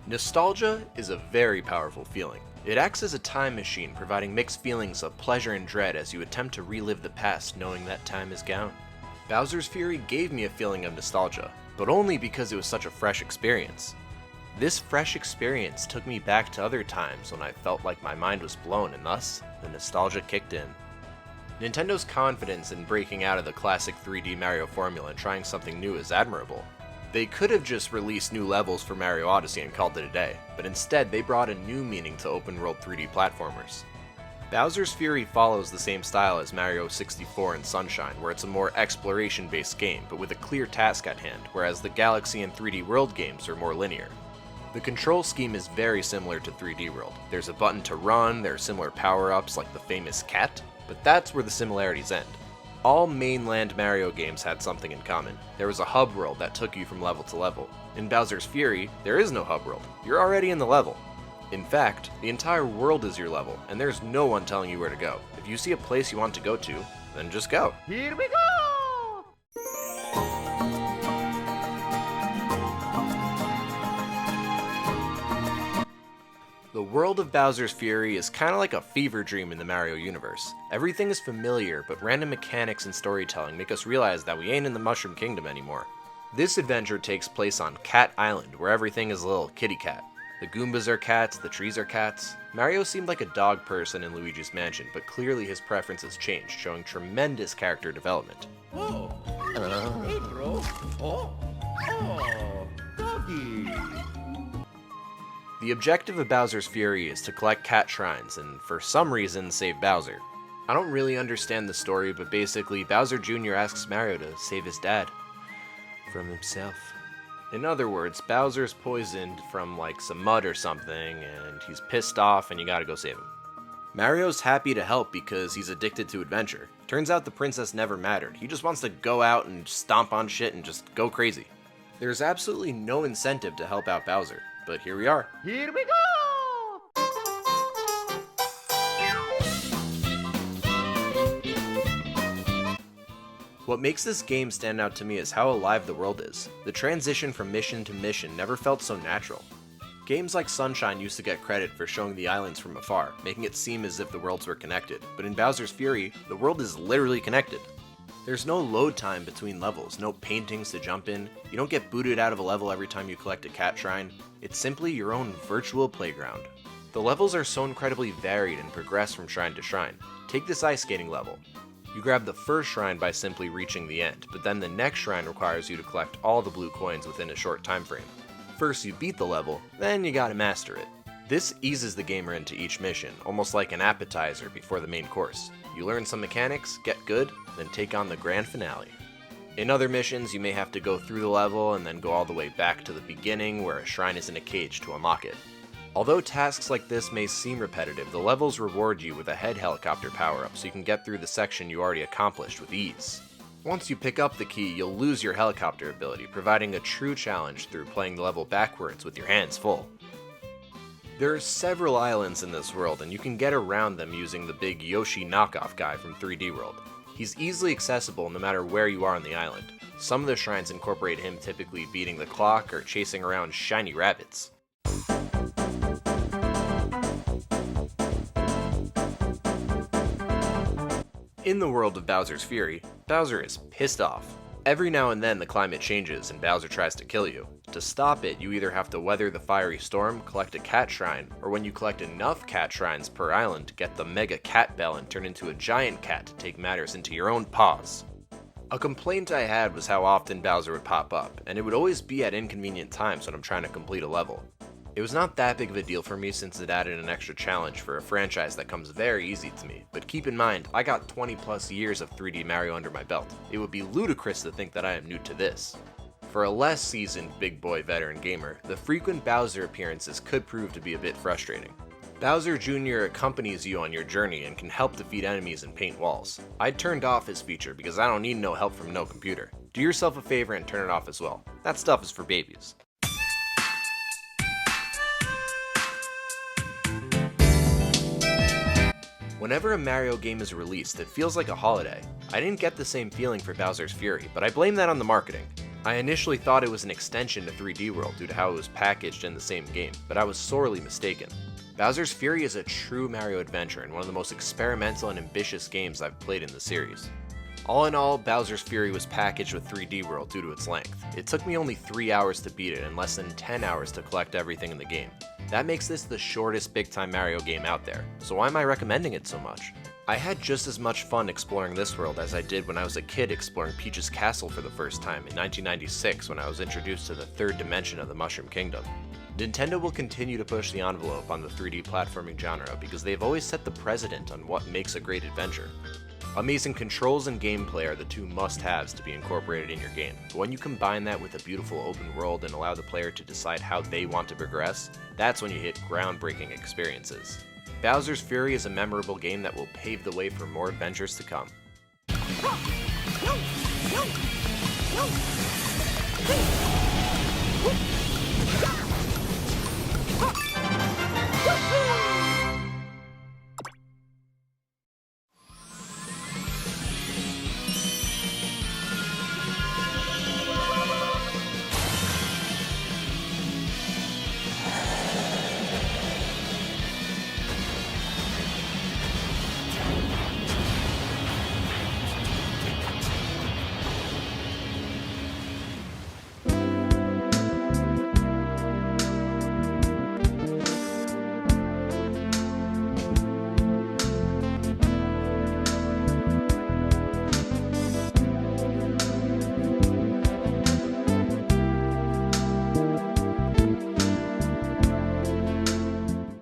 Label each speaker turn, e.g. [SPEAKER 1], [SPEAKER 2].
[SPEAKER 1] Nostalgia is a very powerful feeling. It acts as a time machine, providing mixed feelings of pleasure and dread as you attempt to relive the past knowing that time is gone. Bowser's Fury gave me a feeling of nostalgia, but only because it was such a fresh experience. This fresh experience took me back to other times when I felt like my mind was blown, and thus, the nostalgia kicked in. Nintendo's confidence in breaking out of the classic 3D Mario formula and trying something new is admirable. They could have just released new levels for Mario Odyssey and called it a day, but instead they brought a new meaning to open-world 3D platformers. Bowser's Fury follows the same style as Mario 64 and Sunshine, where it's a more exploration-based game, but with a clear task at hand, whereas the Galaxy and 3D World games are more linear. The control scheme is very similar to 3D World. There's a button to run, there are similar power-ups like the famous cat, but that's where the similarities end. All mainland Mario games had something in common. There was a hub world that took you from level to level. In Bowser's Fury, there is no hub world. You're already in the level. In fact, the entire world is your level, and there's no one telling you where to go. If you see a place you want to go to, then just go.
[SPEAKER 2] Here we go!
[SPEAKER 1] The world of Bowser's Fury is kinda like a fever dream in the Mario universe. Everything is familiar, but random mechanics and storytelling make us realize that we ain't in the Mushroom Kingdom anymore. This adventure takes place on Cat Island, where everything is a little kitty cat. The Goombas are cats, the trees are cats. Mario seemed like a dog person in Luigi's Mansion, but clearly his preferences changed, showing tremendous character development.
[SPEAKER 2] Oh, hey bro. Oh, doggy.
[SPEAKER 1] The objective of Bowser's Fury is to collect cat shrines and, for some reason, save Bowser. I don't really understand the story, but basically, Bowser Jr. asks Mario to save his dad from himself. In other words, Bowser's poisoned from like some mud or something, and he's pissed off and you gotta go save him. Mario's happy to help because he's addicted to adventure. Turns out the princess never mattered. He just wants to go out and stomp on shit and just go crazy. There's absolutely no incentive to help out Bowser, but here we are.
[SPEAKER 2] Here we go!
[SPEAKER 1] What makes this game stand out to me is how alive the world is. The transition from mission to mission never felt so natural. Games like Sunshine used to get credit for showing the islands from afar, making it seem as if the worlds were connected, but in Bowser's Fury, the world is literally connected. There's no load time between levels, no paintings to jump in, you don't get booted out of a level every time you collect a cat shrine, it's simply your own virtual playground. The levels are so incredibly varied and progress from shrine to shrine. Take this ice skating level. You grab the first shrine by simply reaching the end, but then the next shrine requires you to collect all the blue coins within a short time frame. First you beat the level, then you gotta master it. This eases the gamer into each mission, almost like an appetizer before the main course. You learn some mechanics, get good, then take on the grand finale. In other missions, you may have to go through the level and then go all the way back to the beginning where a shrine is in a cage to unlock it. Although tasks like this may seem repetitive, the levels reward you with a head helicopter power-up so you can get through the section you already accomplished with ease. Once you pick up the key, you'll lose your helicopter ability, providing a true challenge through playing the level backwards with your hands full. There are several islands in this world, and you can get around them using the big Yoshi knockoff guy from 3D World. He's easily accessible no matter where you are on the island. Some of the shrines incorporate him typically beating the clock or chasing around shiny rabbits. In the world of Bowser's Fury, Bowser is pissed off. Every now and then the climate changes and Bowser tries to kill you. To stop it, you either have to weather the fiery storm, collect a cat shrine, or when you collect enough cat shrines per island, get the Mega Cat Bell and turn into a giant cat to take matters into your own paws. A complaint I had was how often Bowser would pop up, and it would always be at inconvenient times when I'm trying to complete a level. It was not that big of a deal for me since it added an extra challenge for a franchise that comes very easy to me, but keep in mind, I got 20 plus years of 3D Mario under my belt. It would be ludicrous to think that I am new to this. For a less seasoned big boy veteran gamer, the frequent Bowser appearances could prove to be a bit frustrating. Bowser Jr. accompanies you on your journey and can help defeat enemies and paint walls. I turned off his feature because I don't need no help from no computer. Do yourself a favor and turn it off as well. That stuff is for babies. Whenever a Mario game is released, it feels like a holiday. I didn't get the same feeling for Bowser's Fury, but I blame that on the marketing. I initially thought it was an extension to 3D World due to how it was packaged in the same game, but I was sorely mistaken. Bowser's Fury is a true Mario adventure and one of the most experimental and ambitious games I've played in the series. All in all, Bowser's Fury was packaged with 3D World due to its length. It took me only 3 hours to beat it and less than 10 hours to collect everything in the game. That makes this the shortest Big Time Mario game out there, so why am I recommending it so much? I had just as much fun exploring this world as I did when I was a kid exploring Peach's Castle for the first time in 1996 when I was introduced to the third dimension of the Mushroom Kingdom. Nintendo will continue to push the envelope on the 3D platforming genre because they've always set the precedent on what makes a great adventure. Amazing controls and gameplay are the two must-haves to be incorporated in your game, but when you combine that with a beautiful open world and allow the player to decide how they want to progress, that's when you hit groundbreaking experiences. Bowser's Fury is a memorable game that will pave the way for more adventures to come.
[SPEAKER 2] Woo!